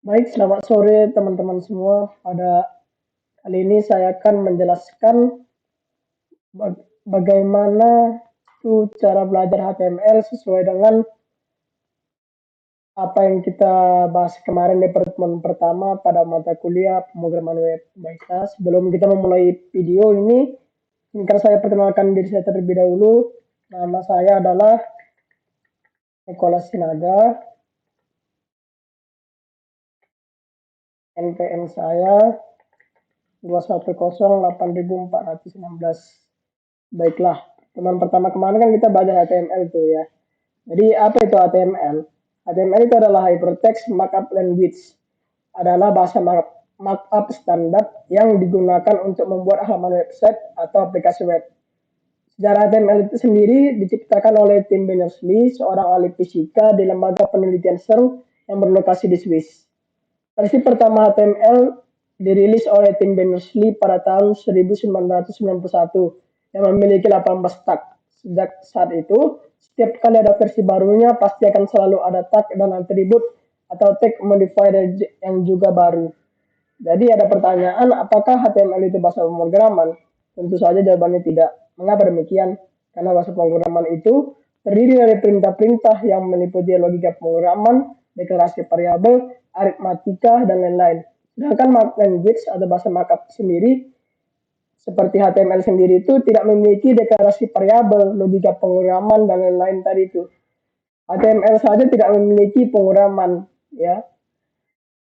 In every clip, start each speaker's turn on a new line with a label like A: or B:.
A: Baik, selamat sore teman-teman semua. Pada kali ini saya akan menjelaskan bagaimana cara belajar HTML sesuai dengan apa yang kita bahas kemarin di pertemuan pertama pada mata kuliah pemrograman web. Baiklah, sebelum kita memulai video ini, izinkan saya perkenalkan diri saya terlebih dahulu. Nama saya adalah Nicholas Sinaga. NPM saya 2108416. Baiklah, teman pertama kemarin kan kita belajar HTML tuh ya. Jadi apa itu HTML? HTML itu adalah Hypertext Markup Language. Adalah bahasa markup standar yang digunakan untuk membuat halaman website atau aplikasi web. Sejarah HTML itu sendiri diciptakan oleh Tim Berners-Lee, seorang ahli fisika di lembaga penelitian CERN yang berlokasi di Swiss. Versi pertama HTML dirilis oleh Tim Berners-Lee pada tahun 1991 yang memiliki 18 tag. Sejak saat itu, setiap kali ada versi barunya pasti akan selalu ada tag dan atribut atau tag modifier yang juga baru. Jadi ada pertanyaan, apakah HTML itu bahasa pemrograman? Tentu saja jawabannya tidak. Mengapa demikian? Karena bahasa pemrograman itu terdiri dari perintah-perintah yang meliputi logika pemrograman, deklarasi variabel, aritmatika, dan lain-lain. Sedangkan markup language atau bahasa markup sendiri, seperti HTML sendiri itu tidak memiliki deklarasi variabel, logika pemrograman, dan lain-lain tadi itu. HTML saja tidak memiliki pemrograman, ya,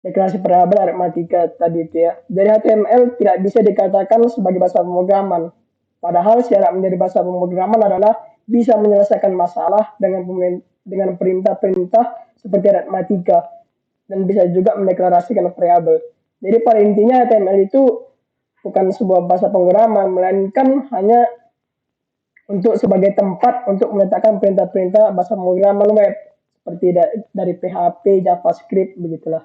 A: deklarasi variabel aritmatika tadi itu ya. Dari HTML tidak bisa dikatakan sebagai bahasa pemrograman. Padahal syarat menjadi bahasa pemrograman adalah bisa menyelesaikan masalah dengan perintah-perintah seperti aritmatika dan bisa juga mendeklarasikan variabel. Jadi pada intinya HTML itu bukan sebuah bahasa pemrograman, melainkan hanya untuk sebagai tempat untuk meletakkan perintah-perintah bahasa pemrograman web seperti dari PHP, JavaScript begitulah.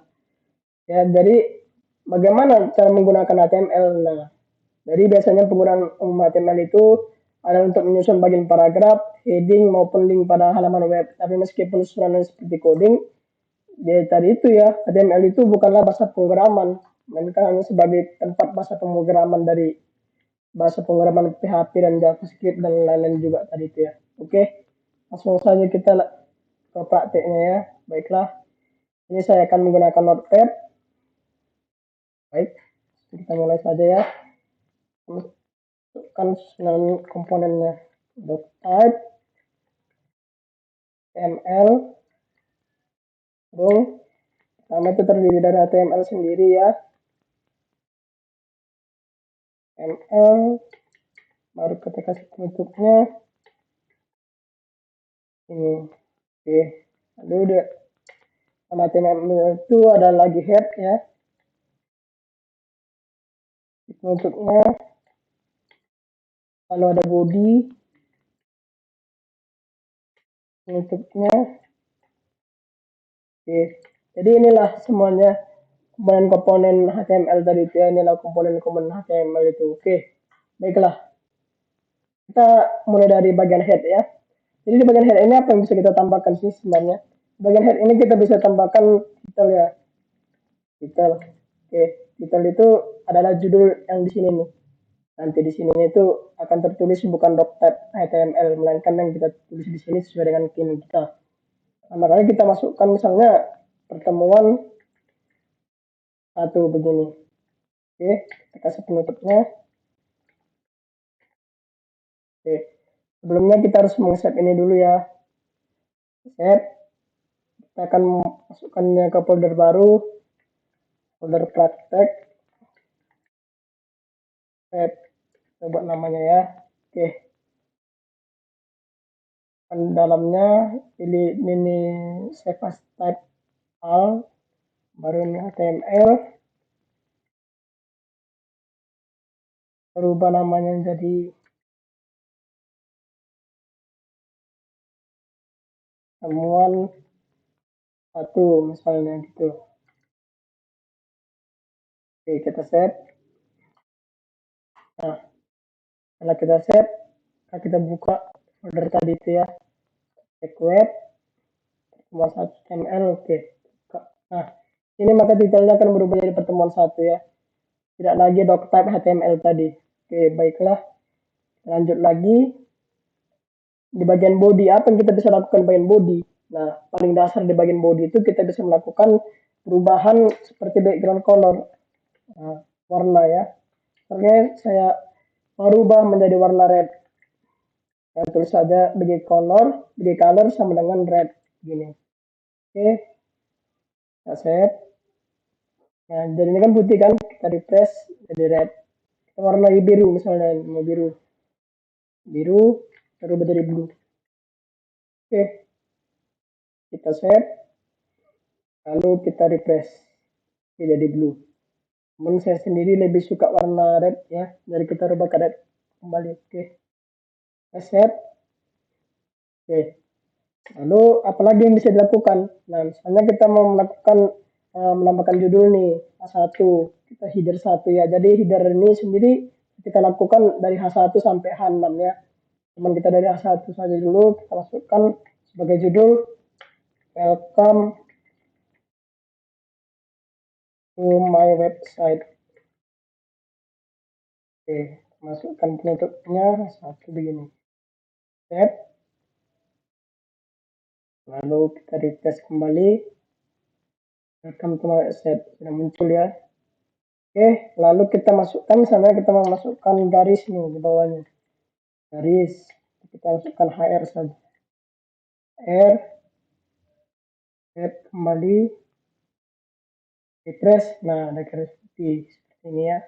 A: Ya, jadi bagaimana cara menggunakan HTML? Nah, jadi biasanya penggunaan umum HTML itu adalah untuk menyusun bagian paragraf, heading maupun link pada halaman web. Tapi meskipun susunan seperti coding, tadi itu ya, HTML itu bukanlah bahasa pemrograman, melainkan hanya sebagai tempat bahasa pemrograman dari bahasa pemrograman PHP dan JavaScript dan lain-lain juga tadi itu ya. Oke, langsung saja kita ke prakteknya ya. Baiklah, ini saya akan menggunakan Notepad. Baik, kita mulai saja ya. Masukkan susunan komponennya. Type HTML dong. Pertama itu terdiri dari HTML sendiri ya. HTML, baru kita kasih bentuknya ini. Oke, lalu udah sama HTML itu ada lagi head ya. Bentuknya kalau ada body, bentuknya. Oke, jadi inilah semuanya komponen HTML tadi itu ya. Inilah komponen-komponen HTML itu. Oke, baiklah. Kita mulai dari bagian head ya. Jadi di bagian head ini apa yang bisa kita tambahkan sih sebenarnya? Di bagian head ini kita bisa tambahkan title ya. Title. Oke, title itu adalah judul yang di sini nih. Nanti di sini itu akan tertulis bukan .tab HTML, melainkan yang kita tulis di sini sesuai dengan key kita. Nah, makanya kita masukkan misalnya pertemuan satu begini. Oke, kita kasih penutupnya. Oke, sebelumnya kita harus meng-save ini dulu ya. Save. Kita akan masukkannya ke folder baru, folder praktek. Save. Kita buat namanya ya. Oke. Dan dalamnya pilih ini save as type all, baru ini HTML. Berubah namanya jadi temuan satu misalnya gitu. Oke, kita save. Nah, setelah kita save, kita buka folder tadi itu ya. Cek web, temuan HTML. Oke. Nah, Ini maka detailnya akan berubah jadi pertemuan satu ya. Tidak lagi doctype HTML tadi. Oke, baiklah. Lanjut lagi di bagian body. Apa yang kita bisa lakukan di bagian body? Nah, paling dasar di bagian body itu kita bisa melakukan perubahan seperti background color, nah, warna ya. Oke, saya merubah menjadi warna red. Saya tulis saja bg color sama dengan red gini. Oke, kita save. Nah, jadi ini kan putih kan, kita refresh jadi red. Kita warnai biru misalnya, mau biru, berubah jadi blue. Oke, kita save, lalu kita refresh, oke, jadi blue. Namun saya sendiri lebih suka warna red ya, jadi kita rubah ke red kembali. Oke, kita save. Oke, lalu apalagi yang bisa dilakukan? Nah, misalnya kita mau melakukan menambahkan judul nih H1, kita header 1 ya. Jadi header ini sendiri kita lakukan dari H1 sampai H6 ya. Cuman kita dari H1 saja dulu, kita masukkan sebagai judul welcome to my website. Oke, masukkan penutupnya satu begini. Save. Lalu kita refresh kembali. Welcome to my website, sudah muncul ya. Oke, lalu kita masukkan, misalnya kita mau masukkan garis nih di bawahnya. Garis, kita masukkan HR saja. HR, save kembali, refresh. Nah, ada garis putih seperti ini ya.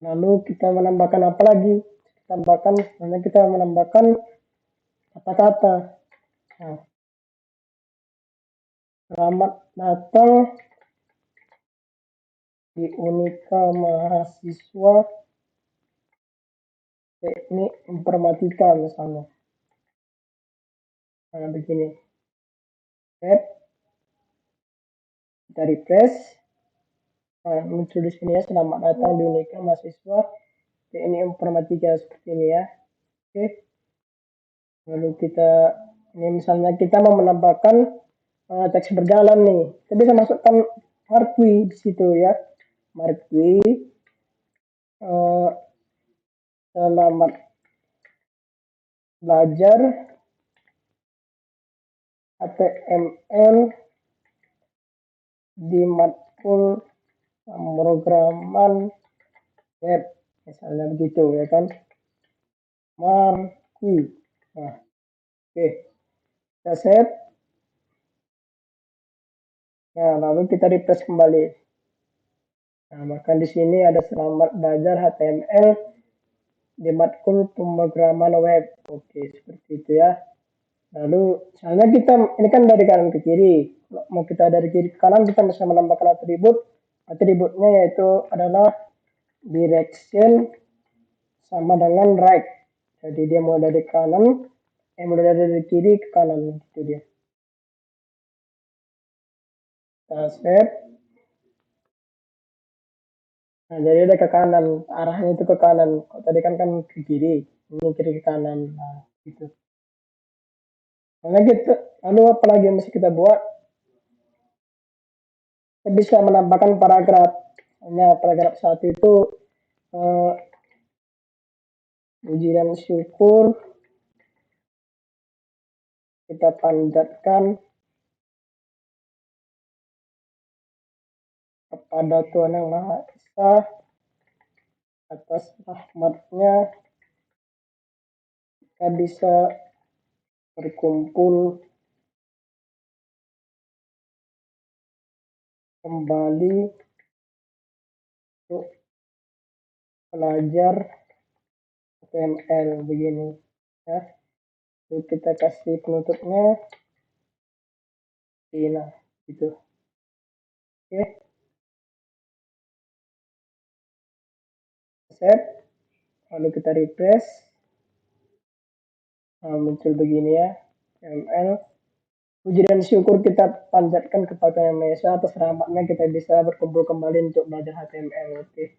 A: Lalu kita menambahkan apa lagi? Kita menambahkan kata-kata. Nah, selamat datang di Unika Mahasiswa Teknik Informatika misalnya. Nah, begini. Save. Kita refresh. Nah, muncul di sini ya, selamat datang di Unika Mahasiswa Teknik Informatika seperti ini ya. Oke. Lalu ini misalnya kita mau menambahkan teks berjalan nih. Kita bisa masukkan marquee di situ ya. Marquee selamat belajar HTML di matkul pemrograman web, misalnya begitu ya kan. Marquee. Nah, oke, kita save. Nah, lalu kita refresh kembali. Nah, maka di sini ada selamat belajar HTML di matkul pemrograman web. Oke, seperti itu ya. Lalu misalnya kita ini kan dari kanan ke kiri. Mau kita dari kiri ke kanan, kita bisa menambahkan atribut. Atributnya yaitu adalah direction sama dengan right. Jadi dia mulai dari kanan, mulai dari kiri ke kanan, itu dia. Kita save. Nah, jadi ada ke kanan, arahnya itu ke kanan. Tadi kan ke kiri, ini kiri ke kanan. Nah, gitu. Lalu apa lagi yang mesti kita buat? Kita bisa menambahkan paragraf. Hanya paragraf 1 itu puji dan syukur kita panjatkan kepada Tuhan Yang Maha Esa atas rahmatnya kita bisa berkumpul kembali untuk belajar HTML begini ya. Lalu kita kasih penutupnya nah gitu. Oke, save, lalu kita refresh. Nah, muncul begini ya, HTML. Puji dan syukur kita panjatkan kepada Yang Maha Esa atas rahmatnya kita bisa berkumpul kembali untuk belajar HTML. Oke.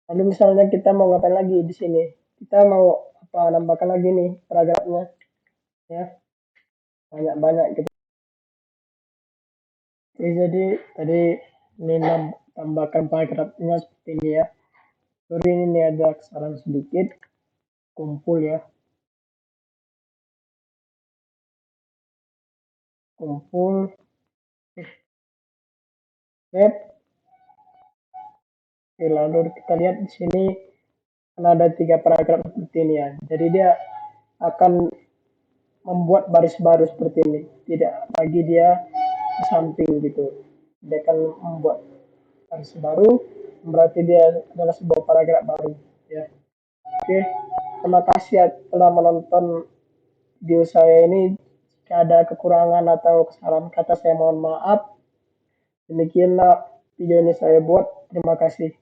A: Lalu misalnya kita mau ngapain lagi di sini? Kita mau nambahkan lagi nih paragrafnya ya. Banyak-banyak kita Oke, jadi tadi ini tambahkan paragrafnya seperti ini ya. Sorry ini ada kesalahan sedikit. Kumpul ya. Kumpul. Save. Oke, lalu kita lihat di sini ada 3 paragraf seperti ini ya. Jadi dia akan membuat baris baru seperti ini. Tidak lagi dia di samping gitu. Dia akan membuat baris baru, berarti dia adalah sebuah paragraf baru. Ya. Oke, terima kasih ya telah menonton video saya ini. Jika ada kekurangan atau kesalahan kata saya mohon maaf. Demikianlah video ini saya buat. Terima kasih.